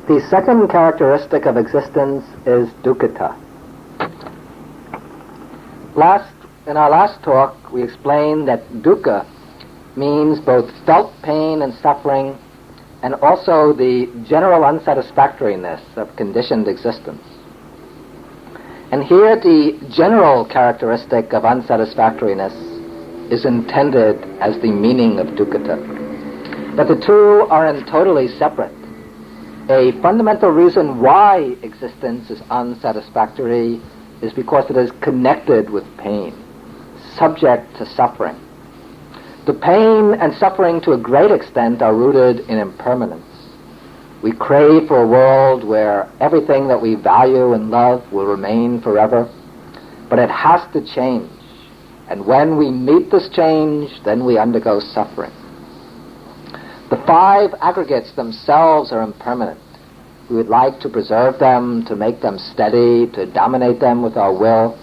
The second characteristic of existence is dukkha. In our last talk, we explained that dukkha means both felt pain and suffering, and also the general unsatisfactoriness of conditioned existence. And here the general characteristic of unsatisfactoriness is intended as the meaning of dukkha. But the two are totally separate. A fundamental reason why existence is unsatisfactory is because it is connected with pain, subject to suffering. The pain and suffering to a great extent are rooted in impermanence. We crave for a world where everything that we value and love will remain forever, but it has to change. And when we meet this change, then we undergo suffering. The five aggregates themselves are impermanent. We would like to preserve them, to make them steady, to dominate them with our will,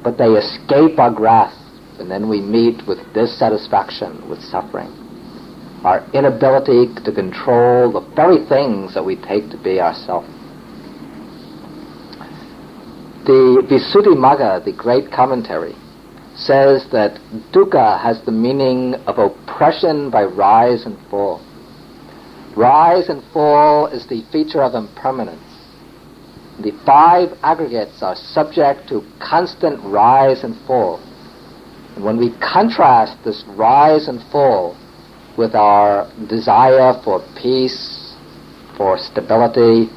but they escape our grasp, and then we meet with dissatisfaction, with suffering. Our inability to control the very things that we take to be ourself. The Visuddhimagga, the great commentary, says that dukkha has the meaning of oppression by rise and fall. Rise and fall is the feature of impermanence. The five aggregates are subject to constant rise and fall. And when we contrast this rise and fall with our desire for peace, for stability,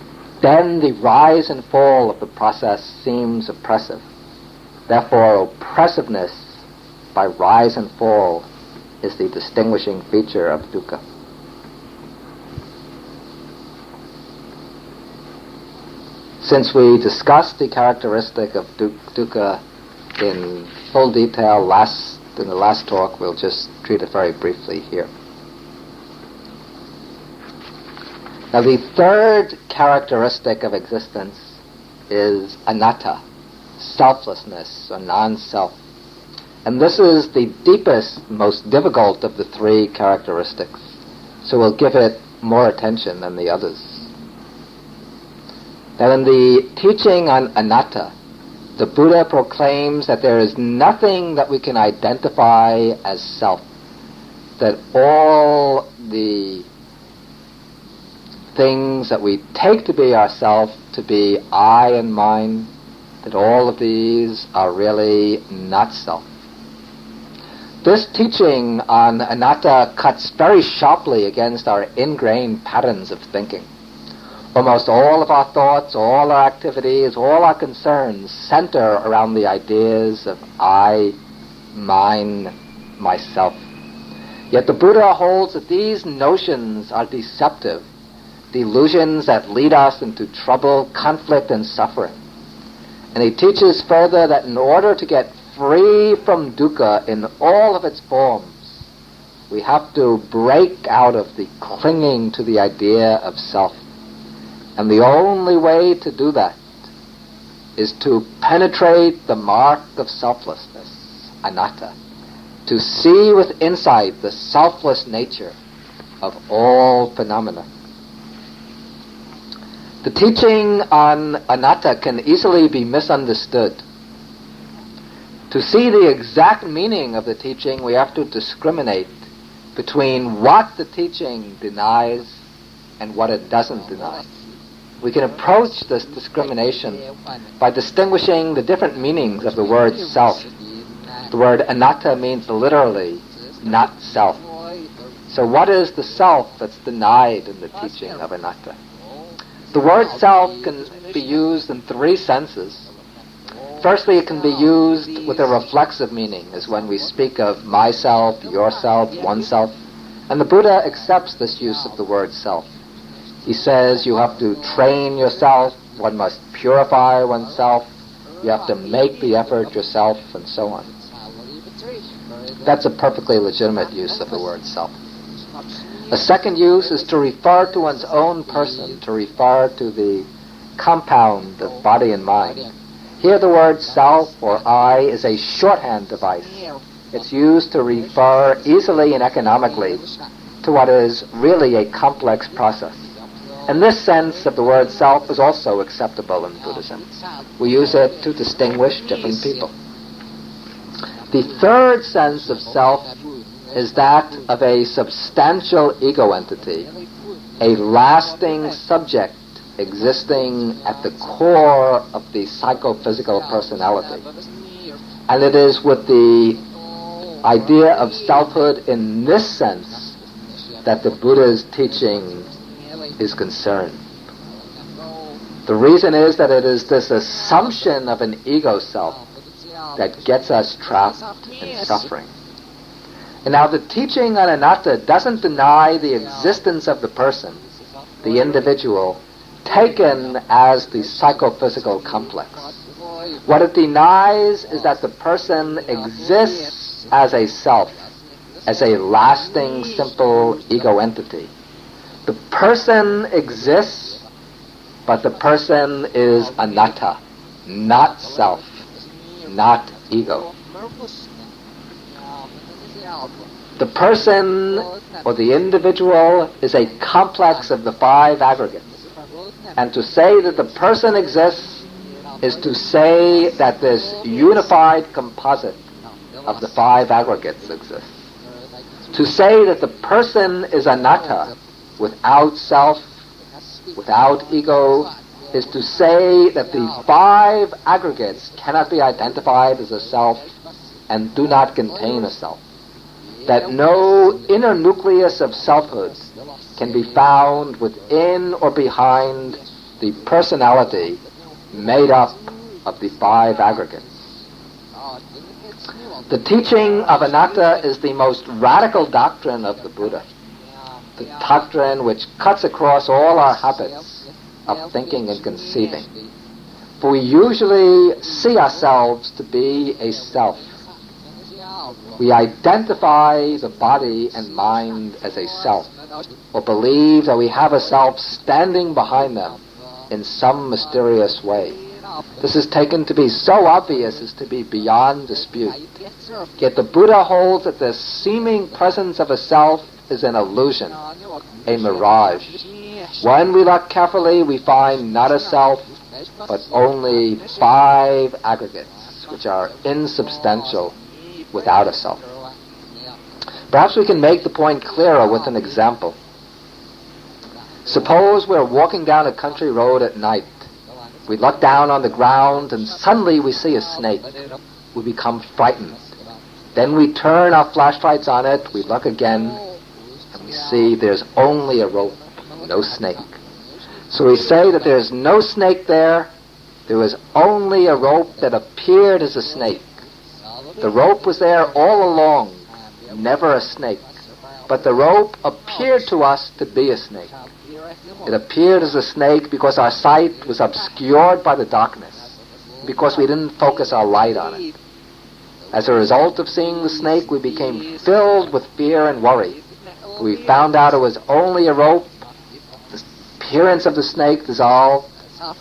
then the rise and fall of the process seems oppressive. Therefore, oppressiveness by rise and fall is the distinguishing feature of dukkha. Since we discussed the characteristic of dukkha in full detail in the last talk, we'll just treat it very briefly here. Now, the third characteristic of existence is anatta, selflessness or non-self. And this is the deepest, most difficult of the three characteristics. So we'll give it more attention than the others. Now, in the teaching on anatta, the Buddha proclaims that there is nothing that we can identify as self, that all the things that we take to be ourself, to be I and mine, that all of these are really not self. This teaching on anatta cuts very sharply against our ingrained patterns of thinking. Almost all of our thoughts, all our activities, all our concerns center around the ideas of I, mine, myself. Yet the Buddha holds that these notions are deceptive, delusions that lead us into trouble, conflict, and suffering. And he teaches further that in order to get free from dukkha in all of its forms, we have to break out of the clinging to the idea of self. And the only way to do that is to penetrate the mark of selflessness, anatta, to see with insight the selfless nature of all phenomena. The teaching on anatta can easily be misunderstood. To see the exact meaning of the teaching, we have to discriminate between what the teaching denies and what it doesn't deny. We can approach this discrimination by distinguishing the different meanings of the word self. The word anatta means literally not self. So what is the self that's denied in the teaching of anatta? The word self can be used in three senses. Firstly, it can be used with a reflexive meaning, as when we speak of myself, yourself, oneself. And the Buddha accepts this use of the word self. He says you have to train yourself, one must purify oneself, you have to make the effort yourself, and so on. That's a perfectly legitimate use of the word self. A second use is to refer to one's own person, to refer to the compound of body and mind. Here the word self or I is a shorthand device. It's used to refer easily and economically to what is really a complex process. And this sense of the word self is also acceptable in Buddhism. We use it to distinguish different people. The third sense of self is that of a substantial ego entity, a lasting subject existing at the core of the psychophysical personality. And it is with the idea of selfhood in this sense that the Buddha's teaching is concerned. The reason is that it is this assumption of an ego self that gets us trapped in suffering. And now the teaching on anatta doesn't deny the existence of the person, the individual, taken as the psychophysical complex. What it denies is that the person exists as a self, as a lasting, simple ego entity. The person exists, but the person is anatta, not self, not ego. The person or the individual is a complex of the five aggregates. And to say that the person exists is to say that this unified composite of the five aggregates exists. To say that the person is anatta, without self, without ego, is to say that the five aggregates cannot be identified as a self and do not contain a self. That no inner nucleus of selfhood can be found within or behind the personality made up of the five aggregates. The teaching of anatta is the most radical doctrine of the Buddha, the doctrine which cuts across all our habits of thinking and conceiving. For we usually see ourselves to be a self. We identify the body and mind as a self, or believe that we have a self standing behind them in some mysterious way. This is taken to be so obvious as to be beyond dispute. Yet the Buddha holds that the seeming presence of a self is an illusion, a mirage. When we look carefully, we find not a self, but only five aggregates, which are insubstantial without a self. Perhaps we can make the point clearer with an example. Suppose we're walking down a country road at night. We look down on the ground and suddenly we see a snake. We become frightened. Then we turn our flashlights on it, we look again, and we see there's only a rope, no snake. So we say that there's no snake there. There was only a rope that appeared as a snake. The rope was there all along, never a snake. But the rope appeared to us to be a snake. It appeared as a snake because our sight was obscured by the darkness, because we didn't focus our light on it. As a result of seeing the snake, we became filled with fear and worry. We found out it was only a rope. The appearance of the snake dissolved.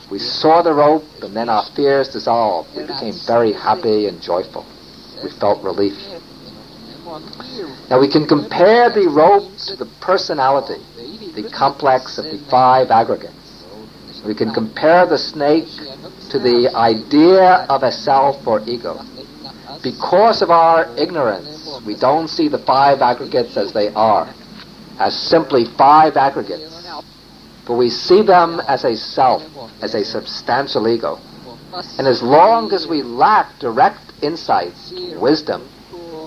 We saw the rope, and then our fears dissolved. We became very happy and joyful. We felt relief. Now we can compare the rope to the personality, the complex of the five aggregates. We can compare the snake to the idea of a self or ego. Because of our ignorance, we don't see the five aggregates as they are, as simply five aggregates. But we see them as a self, as a substantial ego. And as long as we lack direct insights, wisdom,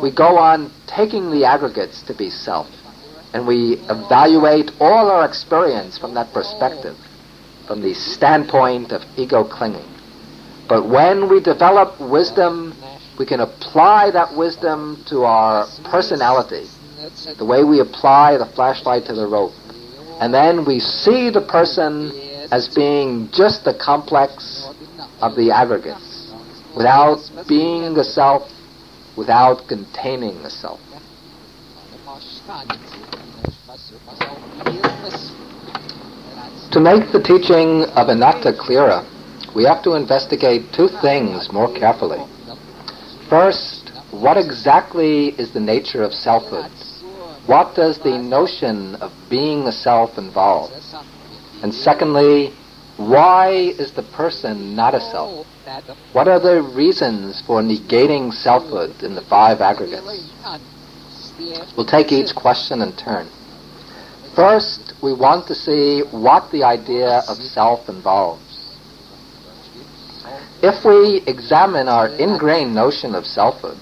we go on taking the aggregates to be self. And we evaluate all our experience from that perspective, from the standpoint of ego clinging. But when we develop wisdom, we can apply that wisdom to our personality, the way we apply the flashlight to the rope. And then we see the person as being just the complex of the aggregates, without being a self, without containing a self. To make the teaching of anatta clearer, we have to investigate two things more carefully. First, what exactly is the nature of selfhood? What does the notion of being a self involve? And secondly, why is the person not a self? What are the reasons for negating selfhood in the 5 aggregates? We'll take each question in turn. First, we want to see what the idea of self involves. If we examine our ingrained notion of selfhood,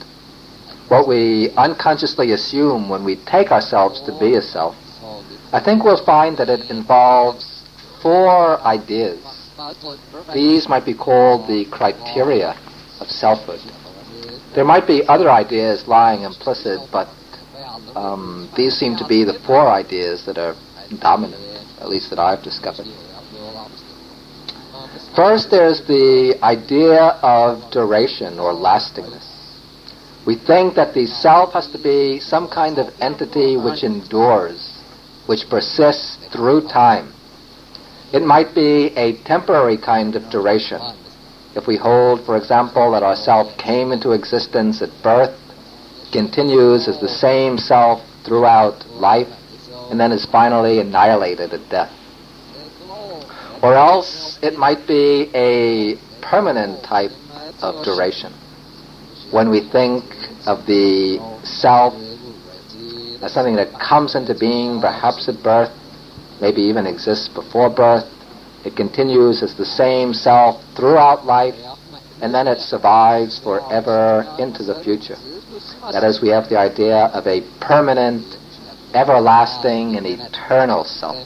what we unconsciously assume when we take ourselves to be a self, I think we'll find that it involves 4 ideas. These might be called the criteria of selfhood. There might be other ideas lying implicit, but these seem to be the 4 ideas that are dominant, at least that I've discovered. First, there's the idea of duration or lastingness. We think that the self has to be some kind of entity which endures, which persists through time. It might be a temporary kind of duration. If we hold, for example, that our self came into existence at birth, continues as the same self throughout life, and then is finally annihilated at death. Or else it might be a permanent type of duration. When we think of the self as something that comes into being perhaps at birth, maybe even exists before birth, it continues as the same self throughout life, and then it survives forever into the future. That is, we have the idea of a permanent, everlasting, and eternal self.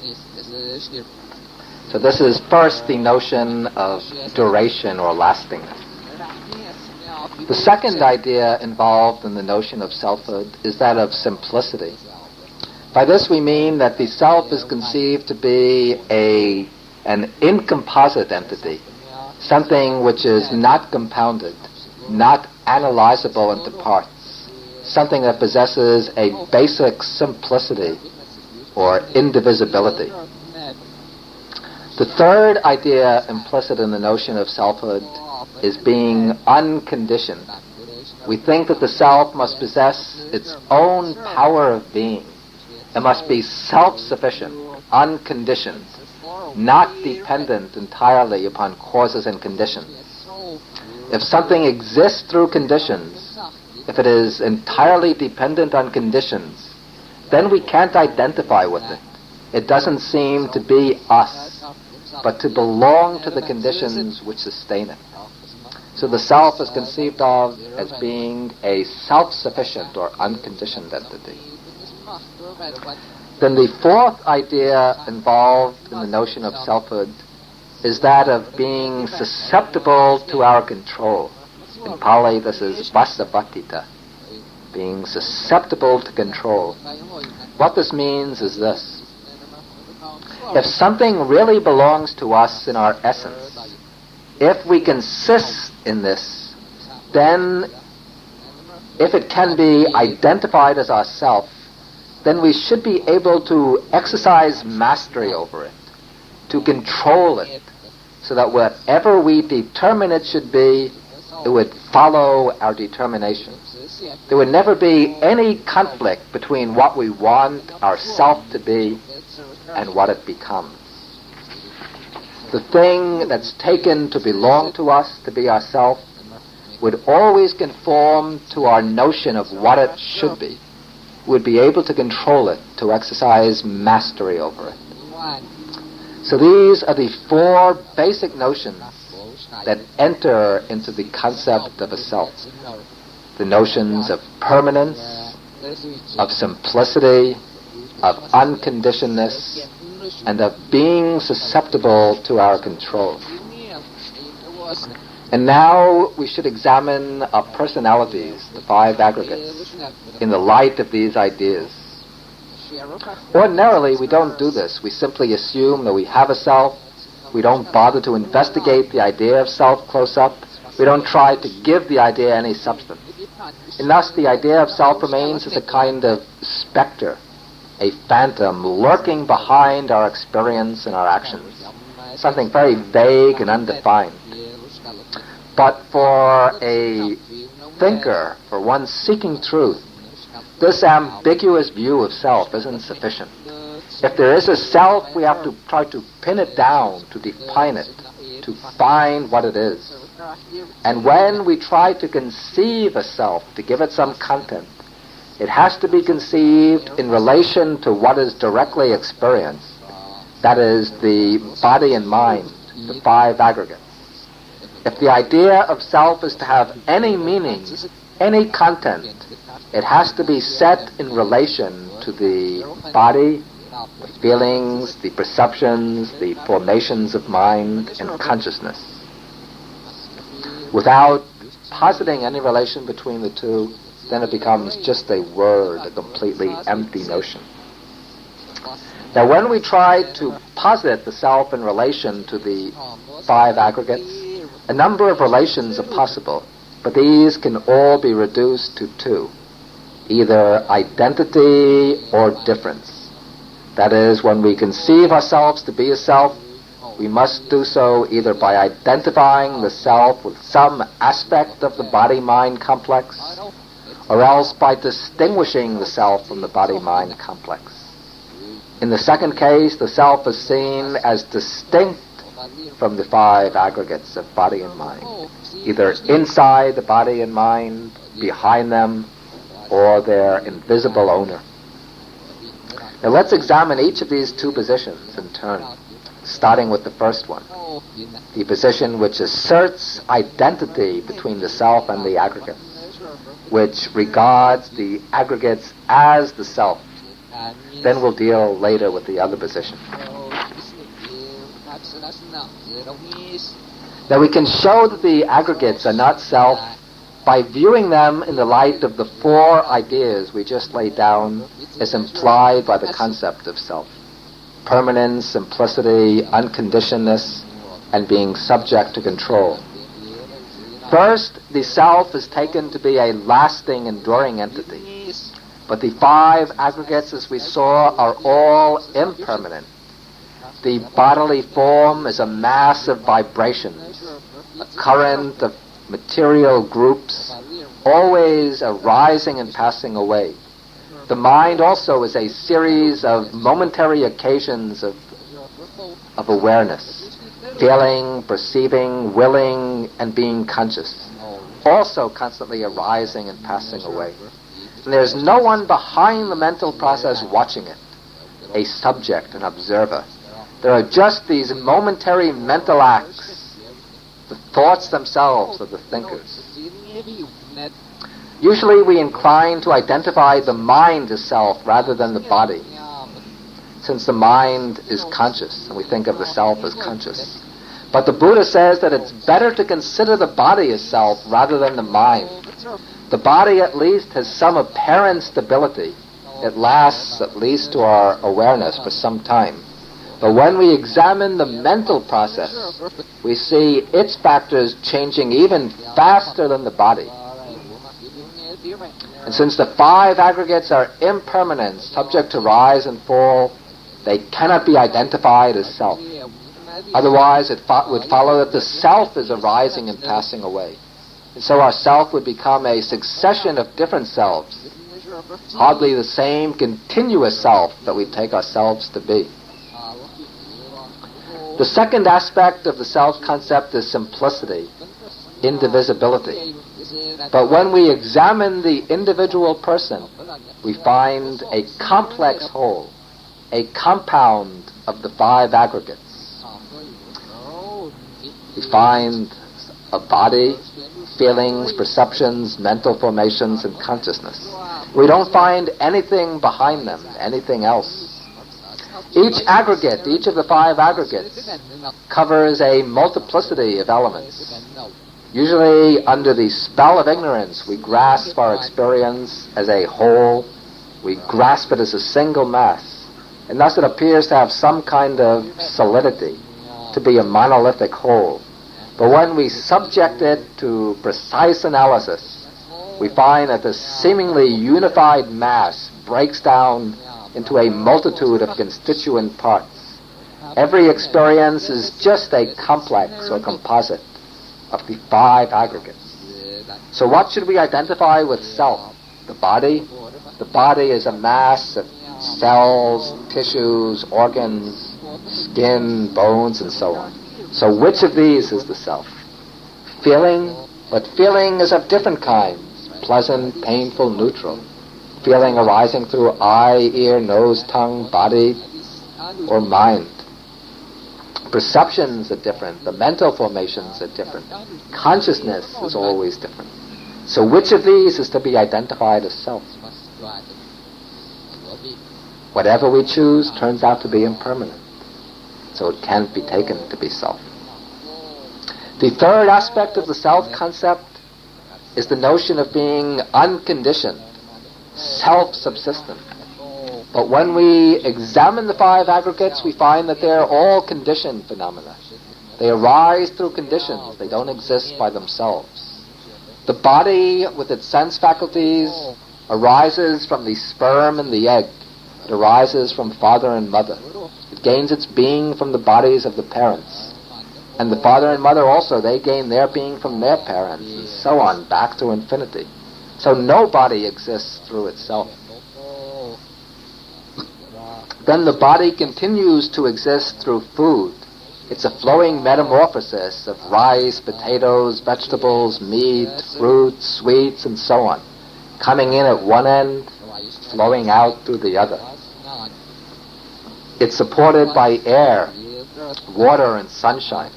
So this is first the notion of duration or lastingness. The second idea involved in the notion of selfhood is that of simplicity. By this we mean that the self is conceived to be an incomposite entity, something which is not compounded, not analyzable into parts, something that possesses a basic simplicity or indivisibility. The third idea implicit in the notion of selfhood is being unconditioned. We think that the self must possess its own power of being. It must be self-sufficient, unconditioned, not dependent entirely upon causes and conditions. If something exists through conditions, if it is entirely dependent on conditions, then we can't identify with it. It doesn't seem to be us, but to belong to the conditions which sustain it. So the self is conceived of as being a self-sufficient or unconditioned entity. Then the fourth idea involved in the notion of selfhood is that of being susceptible to our control. In Pali, this is vasabhatita, being susceptible to control. What this means is this. If something really belongs to us in our essence, if we consist in this, then if it can be identified as ourself, then we should be able to exercise mastery over it, to control it, so that whatever we determine it should be, it would follow our determination. There would never be any conflict between what we want our self to be and what it becomes. The thing that's taken to belong to us, to be ourself, would always conform to our notion of what it should be. We would be able to control it, to exercise mastery over it. So these are the 4 basic notions that enter into the concept of a self. The notions of permanence, of simplicity, of unconditionedness, and of being susceptible to our control. And now we should examine our personalities, the 5 aggregates, in the light of these ideas. Ordinarily, we don't do this. We simply assume that we have a self. We don't bother to investigate the idea of self close up. We don't try to give the idea any substance. And thus the idea of self remains as a kind of specter, a phantom lurking behind our experience and our actions, something very vague and undefined. But for a thinker, for one seeking truth, this ambiguous view of self isn't sufficient. If there is a self, we have to try to pin it down, to define it, to find what it is. And when we try to conceive a self, to give it some content, it has to be conceived in relation to what is directly experienced. That is the body and mind, the five aggregates. If the idea of self is to have any meaning, any content, it has to be set in relation to the body, the feelings, the perceptions, the formations of mind and consciousness. Without positing any relation between the two, then it becomes just a word, a completely empty notion. Now, when we try to posit the self in relation to the five aggregates, a number of relations are possible, but these can all be reduced to two, either identity or difference. That is, when we conceive ourselves to be a self, we must do so either by identifying the self with some aspect of the body-mind complex, or else by distinguishing the self from the body-mind complex. In the second case, the self is seen as distinct from the five aggregates of body and mind, either inside the body and mind, behind them, or their invisible owner. Now let's examine each of these two positions in turn, starting with the first one, the position which asserts identity between the self and the aggregates, which regards the aggregates as the self. Then we'll deal later with the other position. Now we can show that the aggregates are not self by viewing them in the light of the four ideas we just laid down as implied by the concept of self: permanence, simplicity, unconditionedness, and being subject to control. First, the self is taken to be a lasting, enduring entity. But the five aggregates, as we saw, are all impermanent. The bodily form is a mass of vibrations, a current of material groups, always arising and passing away. The mind also is a series of momentary occasions of awareness, feeling, perceiving, willing, and being conscious, also constantly arising and passing away. And there's no one behind the mental process watching it, a subject, an observer. There are just these momentary mental acts, the thoughts themselves of the thinkers. Usually we incline to identify the mind as self rather than the body, since the mind is conscious, and we think of the self as conscious. But the Buddha says that it's better to consider the body as self rather than the mind. The body at least has some apparent stability. It lasts at least to our awareness for some time. But when we examine the mental process, we see its factors changing even faster than the body. And since the five aggregates are impermanent, subject to rise and fall, they cannot be identified as self. Otherwise, it would follow that the self is arising and passing away. And so our self would become a succession of different selves, hardly the same continuous self that we take ourselves to be. The second aspect of the self-concept is simplicity, indivisibility. But when we examine the individual person, we find a complex whole, a compound of the five aggregates. We find a body, feelings, perceptions, mental formations, and consciousness. We don't find anything behind them, anything else. Each aggregate, each of the five aggregates, covers a multiplicity of elements. Usually, under the spell of ignorance, we grasp our experience as a whole. We grasp it as a single mass. And thus it appears to have some kind of solidity, to be a monolithic whole. But when we subject it to precise analysis, we find that the seemingly unified mass breaks down into a multitude of constituent parts. Every experience is just a complex or composite of the five aggregates. So what should we identify with self? The body? The body is a mass of cells, tissues, organs, skin, bones, and so on. So which of these is the self? Feeling, but feeling is of different kinds: pleasant, painful, neutral. Feeling arising through eye, ear, nose, tongue, body, or mind. Perceptions are different. The mental formations are different. Consciousness is always different. So which of these is to be identified as self? Whatever we choose turns out to be impermanent, so it can't be taken to be self. The third aspect of the self concept is the notion of being unconditioned, self-subsistent. But when we examine the five aggregates, we find that they're all conditioned phenomena. They arise through conditions. They don't exist by themselves. The body, with its sense faculties, arises from the sperm and the egg. It arises from father and mother. It gains its being from the bodies of the parents. And the father and mother also, they gain their being from their parents, and so on, back to infinity. So no body exists through itself. Then the body continues to exist through food. It's a flowing metamorphosis of rice, potatoes, vegetables, meat, fruit, sweets, and so on, coming in at one end, flowing out through the other. It's supported by air, water, and sunshine.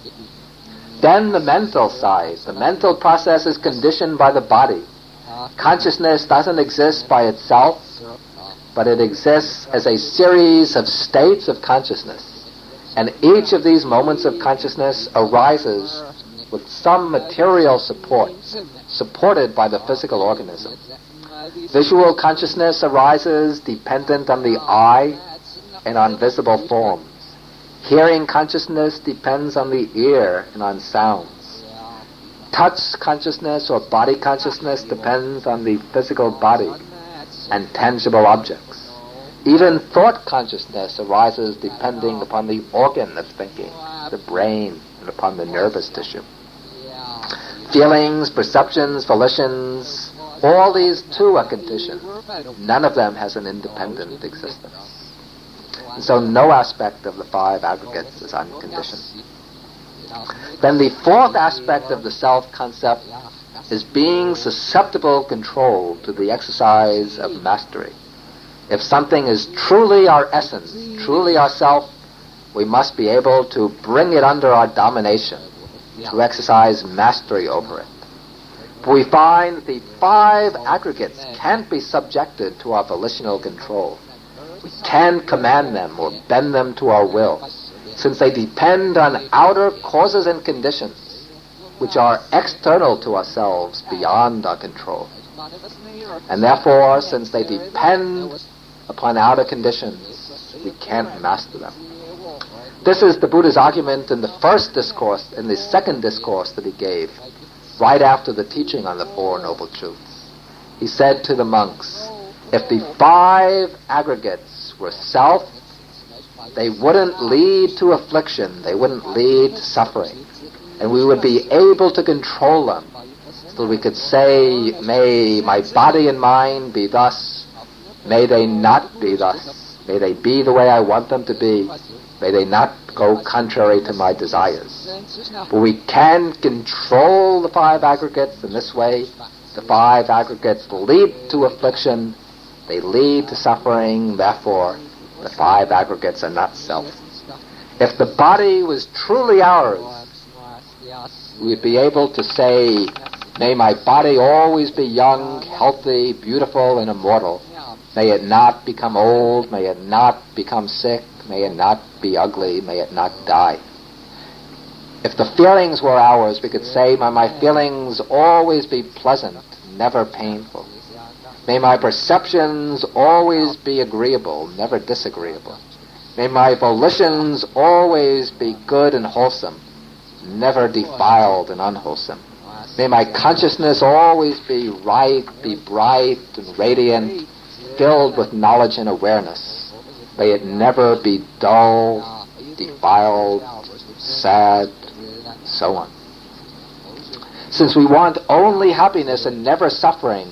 Then the mental side. The mental process is conditioned by the body. Consciousness doesn't exist by itself, but it exists as a series of states of consciousness. And each of these moments of consciousness arises with some material support, supported by the physical organism. Visual consciousness arises dependent on the eye and on visible forms. Hearing consciousness depends on the ear and on sounds. Touch consciousness or body consciousness depends on the physical body and tangible objects. Even thought consciousness arises depending upon the organ of thinking, the brain, and upon the nervous tissue. Feelings, perceptions, volitions, all these too are conditioned. None of them has an independent existence. And so no aspect of the five aggregates is unconditioned. Then the fourth aspect of the self-concept is being susceptible control to the exercise of mastery. If something is truly our essence, truly ourself, we must be able to bring it under our domination, to exercise mastery over it. But we find that the five aggregates can't be subjected to our volitional control. We can't command them or bend them to our will, since they depend on outer causes and conditions, which are external to ourselves, beyond our control. And therefore, since they depend upon outer conditions, we can't master them. This is the Buddha's argument in the first discourse, in the second discourse that he gave, right after the teaching on the Four Noble Truths. He said to the monks, if the five aggregates were self, they wouldn't lead to affliction, they wouldn't lead to suffering, and we would be able to control them, so we could say, may my body and mind be thus, may they not be thus, may they be the way I want them to be, may they not go contrary to my desires. But we can control the five aggregates in this way. The five aggregates lead to affliction, they lead to suffering, therefore the five aggregates are not self. If the body was truly ours, we'd be able to say, may my body always be young, healthy, beautiful, and immortal. May it not become old, may it not become sick, may it not be ugly, may it not die. If the feelings were ours, we could say, may my feelings always be pleasant, never painful. May my perceptions always be agreeable, never disagreeable. May my volitions always be good and wholesome, never defiled and unwholesome. May my consciousness always be right, be bright and radiant, filled with knowledge and awareness. May it never be dull, defiled, sad, so on. Since we want only happiness and never suffering,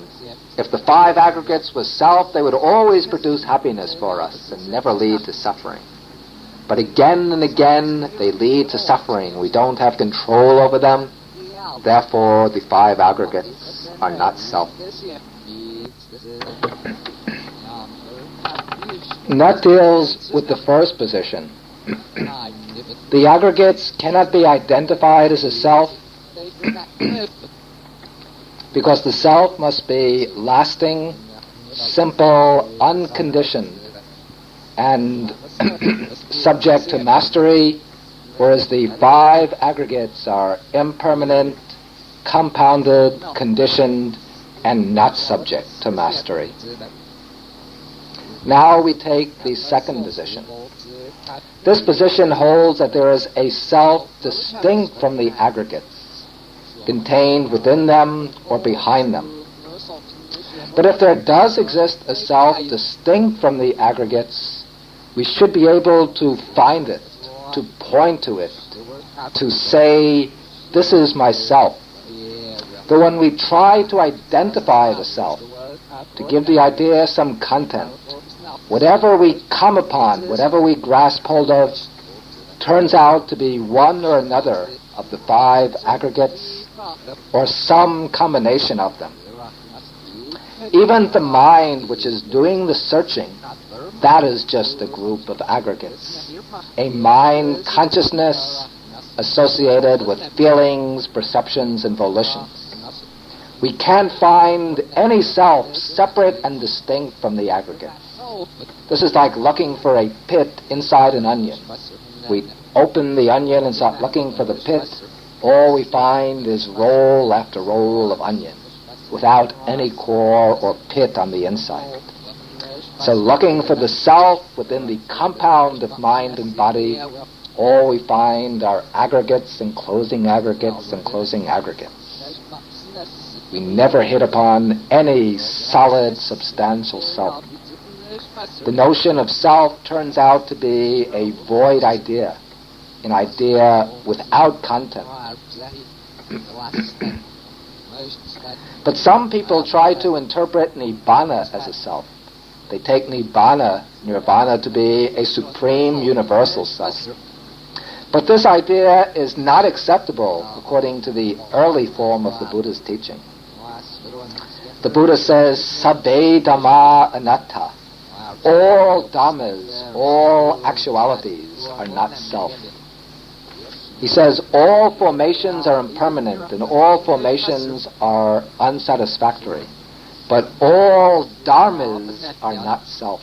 If the five aggregates was self, they would always produce happiness for us and never lead to suffering. But again and again, they lead to suffering. We don't have control over them. Therefore, the five aggregates are not self. And that deals with the first position. The aggregates cannot be identified as a self because the self must be lasting, simple, unconditioned, and subject to mastery, whereas the five aggregates are impermanent, compounded, conditioned, and not subject to mastery. Now we take the second position. This position holds that there is a self distinct from the aggregates, contained within them or behind them. But if there does exist a self distinct from the aggregates, we should be able to find it, to point to it, to say, this is myself. But when we try to identify the self, to give the idea some content, whatever we come upon, whatever we grasp hold of, turns out to be one or another of the five aggregates, or some combination of them. Even the mind, which is doing the searching, that is just a group of aggregates. A mind consciousness associated with feelings, perceptions, and volitions. We can't find any self separate and distinct from the aggregates. This is like looking for a pit inside an onion. We open the onion and start looking for the pit. All we find is roll after roll of onion, without any core or pit on the inside. So looking for the self within the compound of mind and body, all we find are aggregates enclosing aggregates enclosing aggregates. We never hit upon any solid, substantial self. The notion of self turns out to be a void idea, an idea without content. But some people try to interpret nibbana as a self. They take nirvana to be a supreme universal self. But this idea is not acceptable according to the early form of the Buddha's teaching. The Buddha says, Sabbe Dhamma Anatta. All dhammas, all actualities are not self. He says all formations are impermanent and all formations are unsatisfactory. But all dharmas are not self.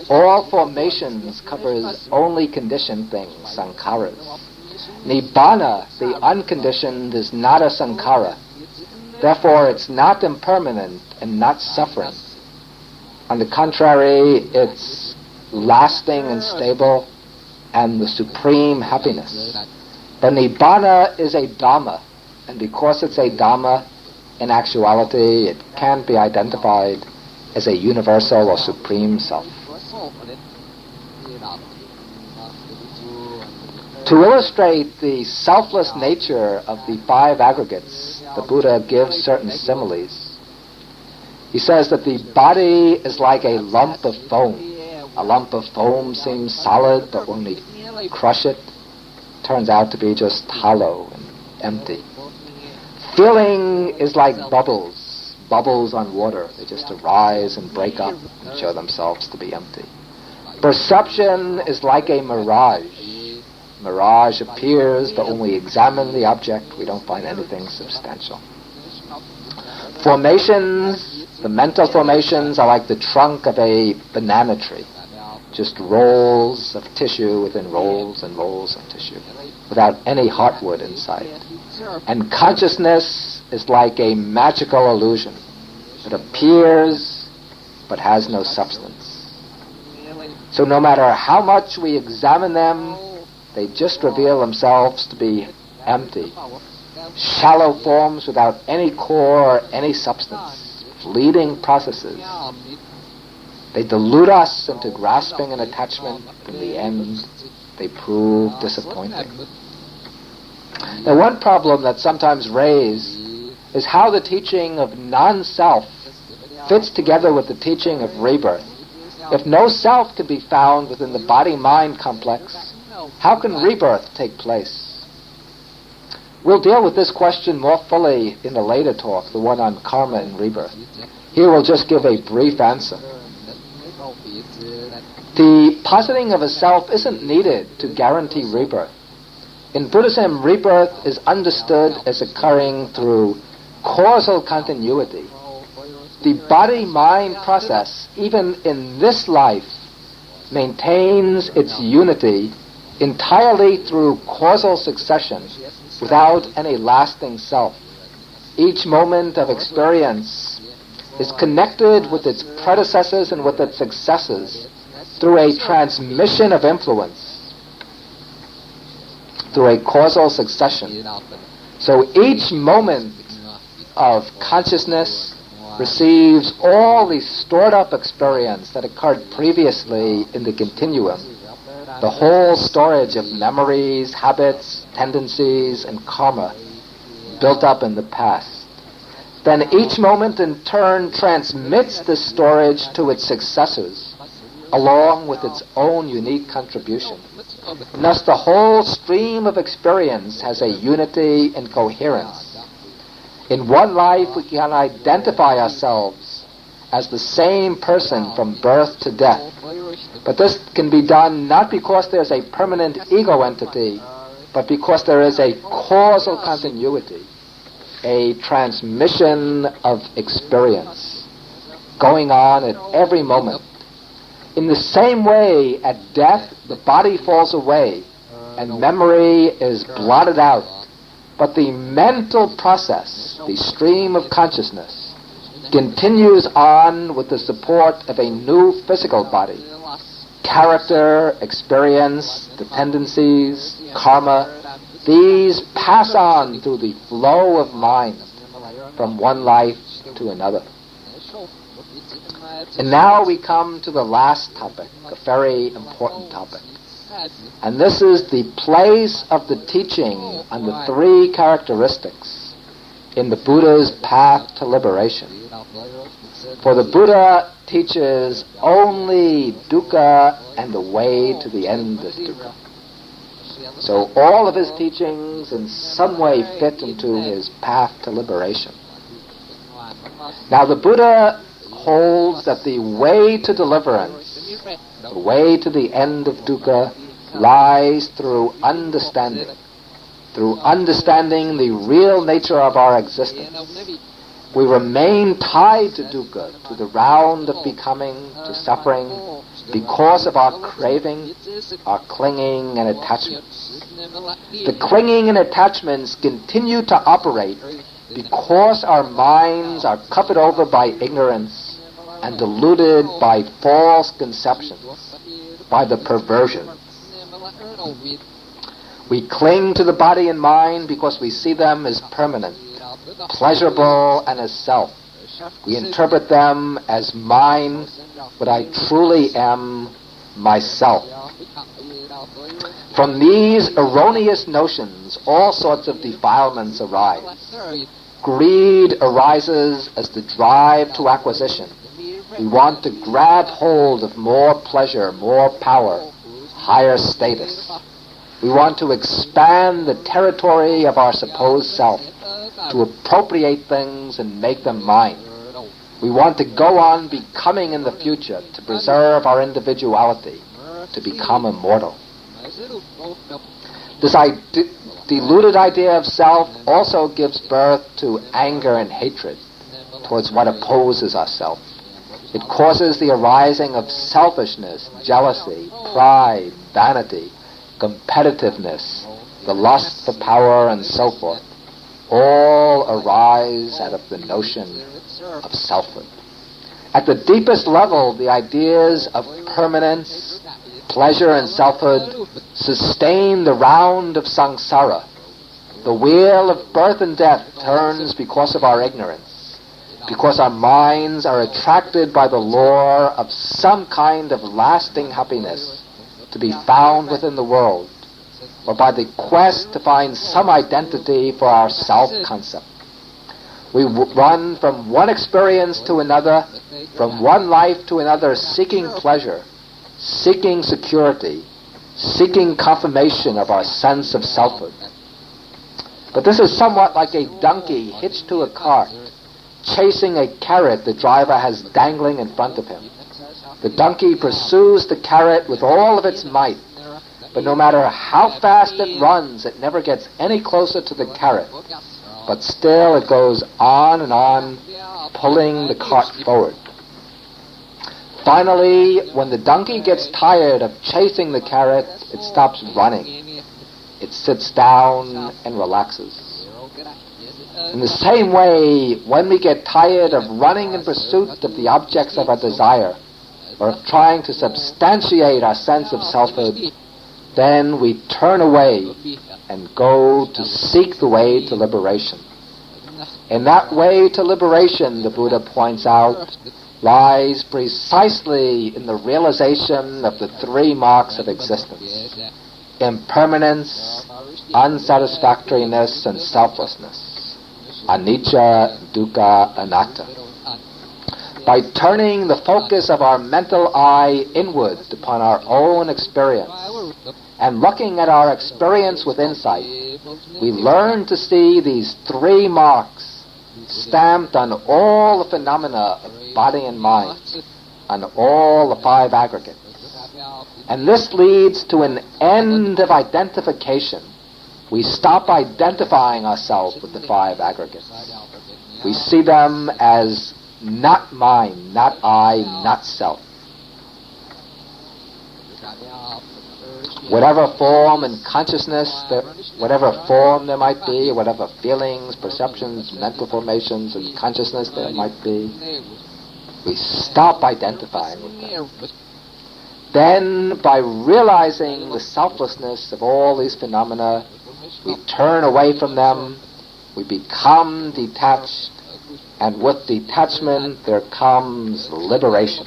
All formations covers only conditioned things, sankharas. Nibbana, the unconditioned, is not a sankhara. Therefore, it's not impermanent and not suffering. On the contrary, it's lasting and stable and the supreme happiness. But Nibbana is a Dhamma, and because it's a Dhamma, in actuality, it can't be identified as a universal or supreme self. To illustrate the selfless nature of the five aggregates, the Buddha gives certain similes. He says that the body is like a lump of foam. A lump of foam seems solid, but when we crush it, it turns out to be just hollow and empty. Feeling is like bubbles on water. They just arise and break up and show themselves to be empty. Perception is like a mirage. Mirage appears, but when we examine the object, we don't find anything substantial. Formations, the mental formations, are like the trunk of a banana tree. Just rolls of tissue within rolls and rolls of tissue, without any heartwood inside. And consciousness is like a magical illusion. It appears, but has no substance. So no matter how much we examine them, they just reveal themselves to be empty. Shallow forms without any core or any substance. Fleeting processes. They delude us into grasping an attachment. In the end, they prove disappointing. Now, one problem that's sometimes raised is how the teaching of non-self fits together with the teaching of rebirth. If no self can be found within the body-mind complex, how can rebirth take place? We'll deal with this question more fully in a later talk, the one on karma and rebirth. Here we'll just give a brief answer. The positing of a self isn't needed to guarantee rebirth. In Buddhism, rebirth is understood as occurring through causal continuity. The body-mind process, even in this life, maintains its unity entirely through causal succession without any lasting self. Each moment of experience is connected with its predecessors and with its successors through a transmission of influence, through a causal succession. So each moment of consciousness receives all the stored up experience that occurred previously in the continuum, the whole storage of memories, habits, tendencies, and karma built up in the past. Then each moment in turn transmits this storage to its successors, along with its own unique contribution. And thus the whole stream of experience has a unity and coherence. In one life we can identify ourselves as the same person from birth to death. But this can be done not because there's a permanent ego entity, but because there is a causal continuity, a transmission of experience going on at every moment. In the same way, at death, the body falls away and memory is blotted out. But the mental process, the stream of consciousness, continues on with the support of a new physical body. Character, experience, the tendencies, karma, these pass on through the flow of mind from one life to another. And now we come to the last topic, a very important topic. And this is the place of the teaching on the three characteristics in the Buddha's path to liberation. For the Buddha teaches only dukkha and the way to the end of dukkha. So all of his teachings in some way fit into his path to liberation. Now the Buddha holds that the way to deliverance, the way to the end of dukkha, lies through understanding the real nature of our existence. We remain tied to dukkha, to the round of becoming, to suffering, because of our craving, our clinging and attachments. The clinging and attachments continue to operate because our minds are covered over by ignorance and deluded by false conceptions, by the perversion. We cling to the body and mind because we see them as permanent, pleasurable, and as self. We interpret them as mine, but I truly am myself. From these erroneous notions, all sorts of defilements arise. Greed arises as the drive to acquisition. We want to grab hold of more pleasure, more power, higher status. We want to expand the territory of our supposed self, to appropriate things and make them mine. We want to go on becoming in the future, to preserve our individuality, to become immortal. This deluded idea of self also gives birth to anger and hatred towards what opposes ourself. It causes the arising of selfishness, jealousy, pride, vanity, competitiveness, the lust for power, and so forth. All arise out of the notion of selfhood. At the deepest level, the ideas of permanence, pleasure, and selfhood sustain the round of samsara. The wheel of birth and death turns because of our ignorance, because our minds are attracted by the lure of some kind of lasting happiness to be found within the world, or by the quest to find some identity for our self-concept. We run from one experience to another, from one life to another, seeking pleasure, seeking security, seeking confirmation of our sense of selfhood. But this is somewhat like a donkey hitched to a cart, chasing a carrot the driver has dangling in front of him. The donkey pursues the carrot with all of its might, but no matter how fast it runs, it never gets any closer to the carrot. But still it goes on and on, pulling the cart forward. Finally, when the donkey gets tired of chasing the carrot, it stops running. It sits down and relaxes. In the same way, when we get tired of running in pursuit of the objects of our desire, or of trying to substantiate our sense of selfhood, then we turn away and go to seek the way to liberation. In that way to liberation, the Buddha points out, lies precisely in the realization of the three marks of existence: impermanence, unsatisfactoriness, and selflessness. Anicca, dukkha, anatta. By turning the focus of our mental eye inward upon our own experience and looking at our experience with insight, we learn to see these three marks stamped on all the phenomena of body and mind, on all the five aggregates. And this leads to an end of identification. We stop identifying ourselves with the five aggregates. We see them as not mine, not I, not self. Whatever form and consciousness, whatever form there might be, whatever feelings, perceptions, mental formations, and consciousness there might be, we stop identifying with them. Then, by realizing the selflessness of all these phenomena, we turn away from them, we become detached, and with detachment there comes liberation.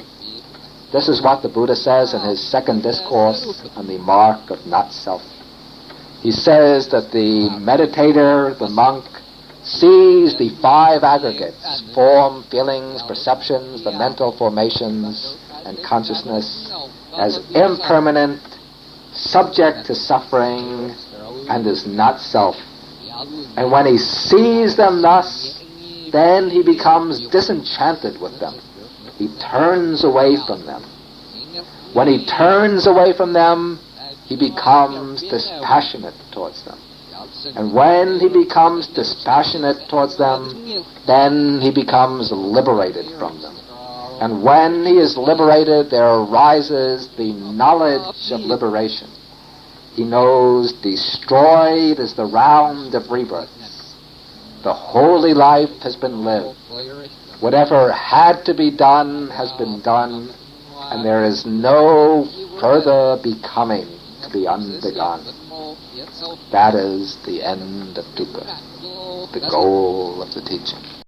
This is what the Buddha says in his second discourse on the mark of not self. He says that the meditator, the monk, sees the five aggregates: form, feelings, perceptions, the mental formations, and consciousness, as impermanent, subject to suffering, and is not self. And when he sees them thus, then he becomes disenchanted with them. He turns away from them. When he turns away from them, he becomes dispassionate towards them. And when he becomes dispassionate towards them, then he becomes liberated from them. And when he is liberated, there arises the knowledge of liberation. He knows destroyed is the round of rebirths. The holy life has been lived. Whatever had to be done has been done, and there is no further becoming to be undergone. That is the end of dukkha, the goal of the teaching.